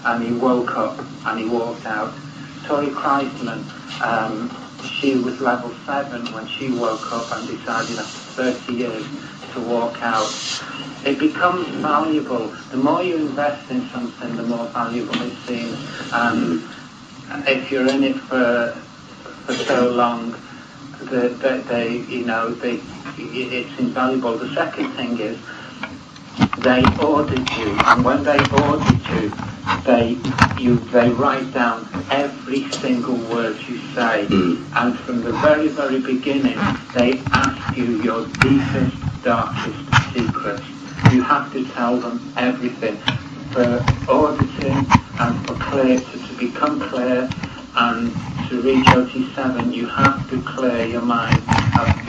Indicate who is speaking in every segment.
Speaker 1: and he woke up and he walked out. Tori Kreisman, she was level 7 when she woke up and decided after 30 years to walk out. It becomes valuable. The more you invest in something, the more valuable it seems. And if you're in it for so long, it's invaluable. The second thing is they audit you, and when they audit you, they write down every single word you say, and from the very, very beginning, they ask you your deepest, darkest secrets. You have to tell them everything. For auditing and for clear, to become clear and to reach OT7, you have to clear your mind,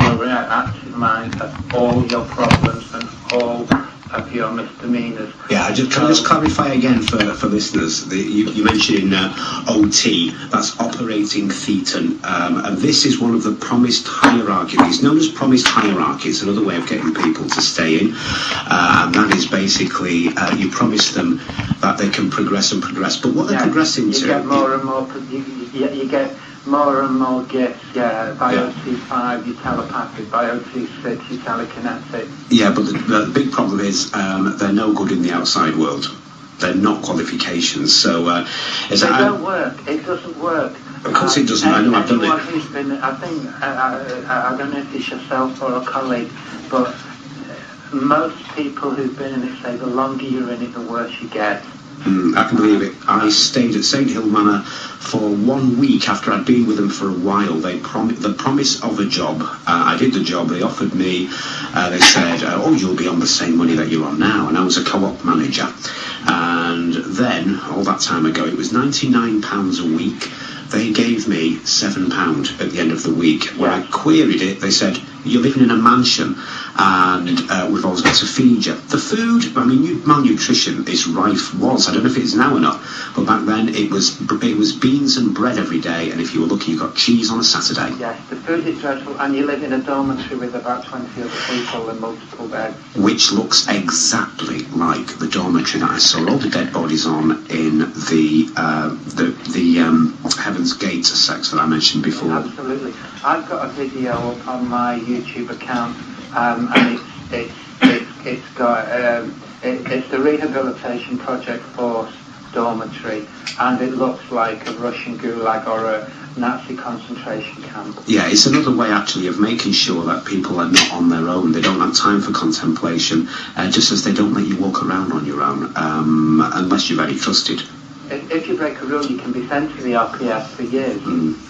Speaker 1: your active mind of all your problems and all of your misdemeanors.
Speaker 2: Yeah, can I just clarify again for listeners? You mentioned OT, that's operating thetan, and this is one of the promised hierarchies. It's known as promised hierarchy. It's another way of getting people to stay in, and that is basically you promise them that they can progress and progress. But what they're progressing to,
Speaker 1: you get more and more. You get more and more gifts, by OT5 you're telepathic, by OT6 you're telekinetic.
Speaker 2: Yeah, but the big problem is they're no good in the outside world. They're not qualifications, so...
Speaker 1: they don't work, it doesn't work.
Speaker 2: Of course it doesn't, I know, I've done it.
Speaker 1: Who's been, I don't know if it's yourself or a colleague, but most people who've been in it say the longer you're in it, the worse you get.
Speaker 2: I can believe it. I stayed at St Hill Manor for 1 week after I'd been with them for a while. They the promise of a job. I did the job. They offered me. They said, "Oh, you'll be on the same money that you're on now." And I was a co-op manager. And then, all that time ago, it was £99 a week. They gave me £7 at the end of the week. When I queried it, they said, "You're living in a mansion, and we've always got to feed you." The food, I mean, malnutrition is rife. I don't know if it is now or not, but back then it was beans and bread every day, and if you were lucky, you got cheese on a Saturday.
Speaker 1: Yes, the food is dreadful, and you live in a dormitory with about 20 other people and multiple beds.
Speaker 2: Which looks exactly like the dormitory that I saw all the dead bodies on in the Heaven's Gate sex that I mentioned before.
Speaker 1: Absolutely. I've got a video up on my YouTube account, and it's the Rehabilitation Project Force dormitory, and it looks like a Russian gulag or a Nazi concentration camp.
Speaker 2: Yeah, it's another way actually of making sure that people are not on their own. They don't have time for contemplation, just as they don't let you walk around on your own, unless you're very trusted.
Speaker 1: If you break a rule, you can be sent to the RPS for years.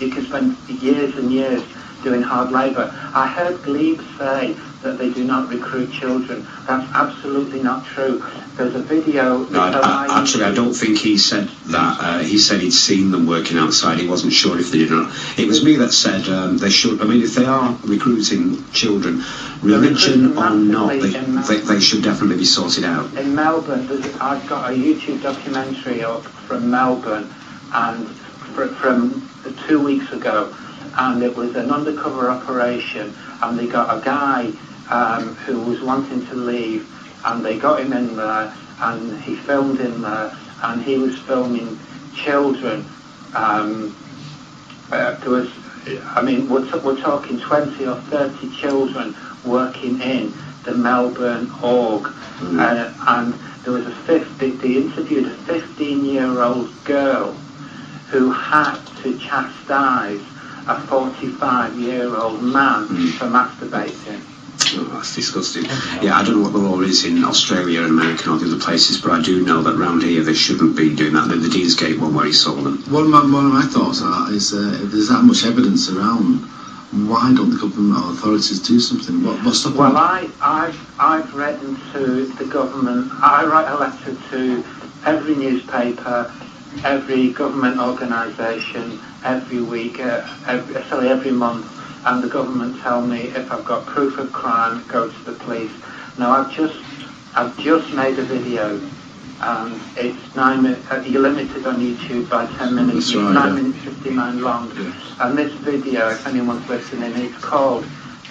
Speaker 1: You can spend years and years doing hard labour. I heard Glebe say that they do not recruit children. That's absolutely not true. There's a video...
Speaker 2: No, actually, I don't think he said that. He said he'd seen them working outside. He wasn't sure if they did or not. It was me that said they should... I mean, if they are recruiting children, religion or not, they should definitely be sorted out.
Speaker 1: In Melbourne, I've got a YouTube documentary up from Melbourne, and from 2 weeks ago, and it was an undercover operation, and they got a guy who was wanting to leave, and they got him in there, and he filmed in there, and he was filming children. There was, I mean, we're talking 20 or 30 children working in the Melbourne org, and there was they interviewed a 15-year-old girl who had to chastise a 45-year-old man for masturbating.
Speaker 2: Oh, that's disgusting. Yeah, I don't know what the law is in Australia and America and all the other places, but I do know that round here they shouldn't be doing that. The Deansgate one where he saw them. One
Speaker 3: of my thoughts is if there's that much evidence around, why don't the government or authorities do something? What's stopping them?
Speaker 1: Well, I've written to the government. I write a letter to every newspaper, every government organisation, every week, every month, and the government tell me if I've got proof of crime, go to the police. Now I've just made a video, and it's 9 minutes. You're limited on YouTube by 10 minutes. It's 9 minutes 59 long, and this video, if anyone's listening, it's called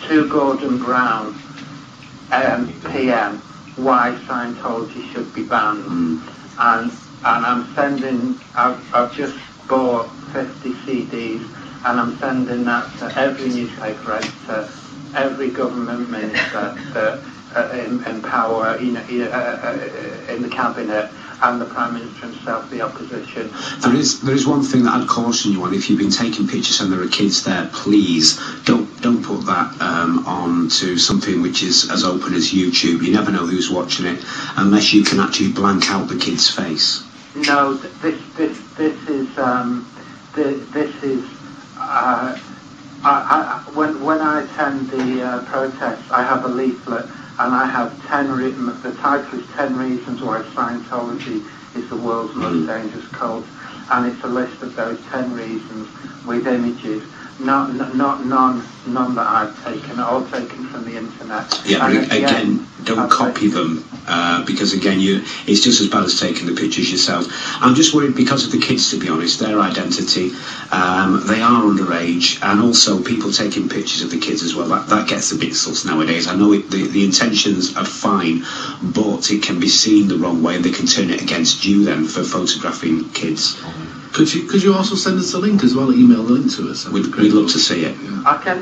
Speaker 1: "To Gordon Brown, PM: Why Scientology Should Be Banned," and and I've just bought 50 CDs, and I'm sending that to every newspaper editor, every government minister in power, in the cabinet, and the Prime Minister himself, the opposition.
Speaker 2: There is one thing that I'd caution you on. If you've been taking pictures and there are kids there, please don't put that on to something which is as open as YouTube. You never know who's watching it unless you can actually blank out the kid's face.
Speaker 1: No, this is when I attend the protests, I have a leaflet, and I have the title is 10 Reasons Why Scientology is the World's Most Dangerous Cult, and it's a list of those 10 reasons with images. None that I've taken, all taken from the internet.
Speaker 2: Yeah, but again, don't copy them, because again, it's just as bad as taking the pictures yourself. I'm just worried because of the kids, to be honest, their identity. They are underage, and also people taking pictures of the kids as well. That gets a bit sus nowadays. I know the intentions are fine, but it can be seen the wrong way, and they can turn it against you then for photographing kids.
Speaker 3: Could you also send us a link as well? Email the link to us.
Speaker 2: We'd love to see it.
Speaker 3: Yeah.
Speaker 1: I can.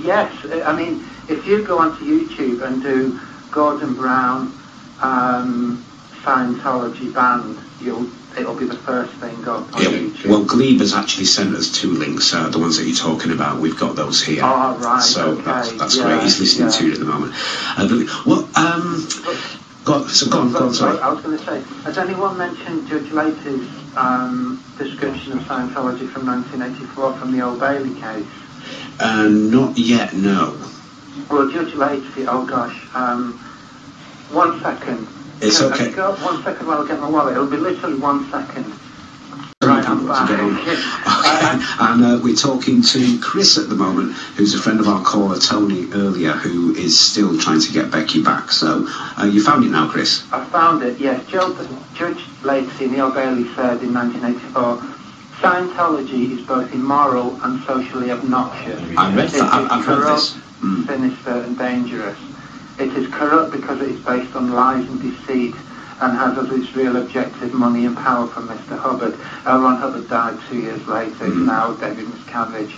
Speaker 1: Yes. I mean, if you go onto YouTube and do Gordon Brown Scientology band, it'll be the first thing up on YouTube.
Speaker 2: Well, Glebe has actually sent us 2 links, the ones that you're talking about. We've got those here.
Speaker 1: Oh, right.
Speaker 2: So
Speaker 1: okay.
Speaker 2: that's great. He's listening to it at the moment. Go on, sorry.
Speaker 1: I was going to say, has anyone mentioned Judge Leight's description of Scientology from 1984 from the Old Bailey case?
Speaker 2: Not yet, no.
Speaker 1: Well, Judge Leigh, oh gosh, 1 second.
Speaker 2: It's okay.
Speaker 1: 1 second while I get my wallet. It'll be literally 1 second.
Speaker 2: Right, I'm back. And we're talking to Chris at the moment, who's a friend of our caller, Tony, earlier, who is still trying to get Becky back. So you found it now, Chris?
Speaker 1: I found it, yes. Judge Leigh in the Old Bailey said in 1984, Scientology is both immoral and socially obnoxious.
Speaker 2: I read that. I've heard this.
Speaker 1: Sinister and dangerous. It is corrupt because it is based on lies and deceit, and has as its real objective money and power from Mr. Hubbard. L. Ron Hubbard died 2 years later. It's now David Miscavige.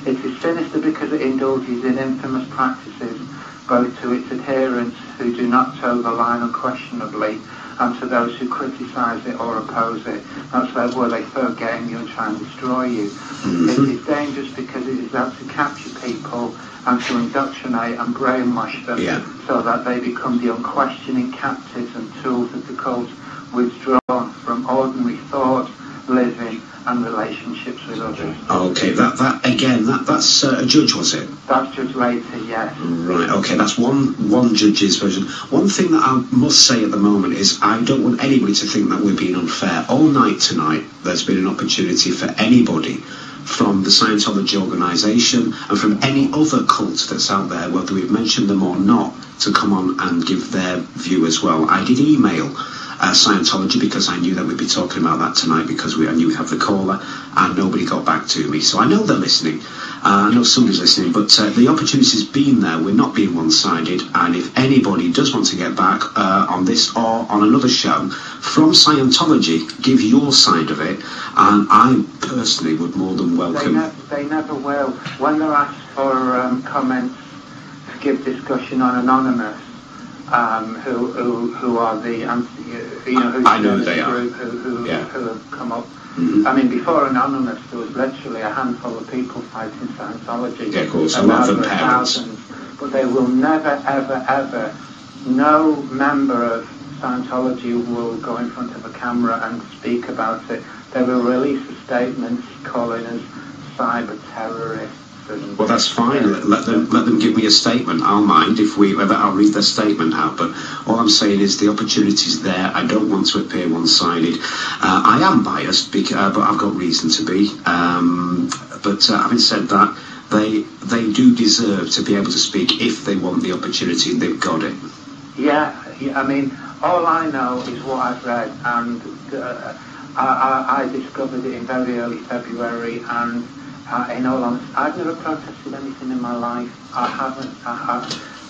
Speaker 1: It is sinister because it indulges in infamous practices, both to its adherents who do not toe the line unquestionably, and to those who criticise it or oppose it. That's where they throw game you and try and destroy you. It is dangerous because it is out to capture people and to indoctrinate and brainwash them so that they become the unquestioning captives and tools of the cult, withdrawn from ordinary thought, living and relationships with others.
Speaker 2: Okay, that's a judge, was it?
Speaker 1: That's Judge later, yes.
Speaker 2: Right, okay, that's one judge's version. One thing that I must say at the moment is I don't want anybody to think that we're being unfair. All night tonight, there's been an opportunity for anybody from the Scientology organisation and from any other cult that's out there, whether we've mentioned them or not, to come on and give their view as well. I did email Scientology because I knew that we'd be talking about that tonight because I knew we'd have the caller, and nobody got back to me. So I know they're listening. I know somebody's listening, but the opportunity's been there. We're not being one-sided, and if anybody does want to get back on this or on another show from Scientology, give your side of it, and I personally would more than welcome.
Speaker 1: They never will. When they're asked for comments to give discussion on Anonymous, who are the who's
Speaker 2: I know they are.
Speaker 1: Group who have come up. I mean, before Anonymous, there was literally a handful of people fighting Scientology.
Speaker 2: Yeah, of course, a lot of them parents.
Speaker 1: But they will never, ever, ever, no member of Scientology will go in front of a camera and speak about it. They will release a statement calling us cyber terrorists.
Speaker 2: Well, that's fine. Let them give me a statement. I'll mind I'll read their statement out. But all I'm saying is the opportunity's there. I don't want to appear one-sided. I am biased, but I've got reason to be. But having said that, they do deserve to be able to speak if they want the opportunity. They've got it.
Speaker 1: Yeah. I mean, all I know is what I've read, and I discovered it in very early February, and in all honesty, I've never protested anything in my life. I haven't.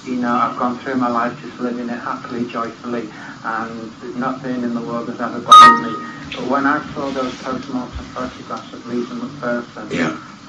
Speaker 1: you know, I've gone through my life just living it happily, joyfully, and nothing in the world has ever bothered me. But when I saw those post-mortem photographs of Leigh McPherson,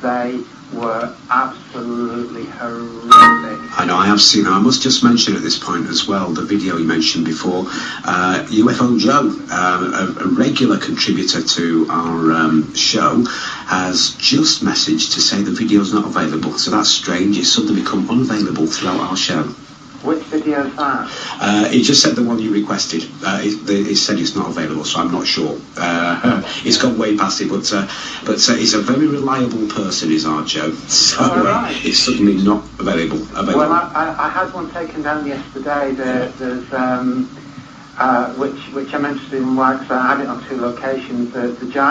Speaker 1: they were absolutely horrific.
Speaker 2: I know, I have seen, I must just mention at this point as well, the video you mentioned before, UFO Joe, a regular contributor to our show, has just messaged to say the video's not available. So that's strange, it's suddenly become unavailable throughout our show.
Speaker 1: Which video is that?
Speaker 2: He just said the one you requested. He said it's not available, so I'm not sure. It's gone way past it, but he's a very reliable person, is our Joe. So it's suddenly not available.
Speaker 1: Well, I had one taken down yesterday. There's which I'm interested in why, because I had it on 2 locations. The giant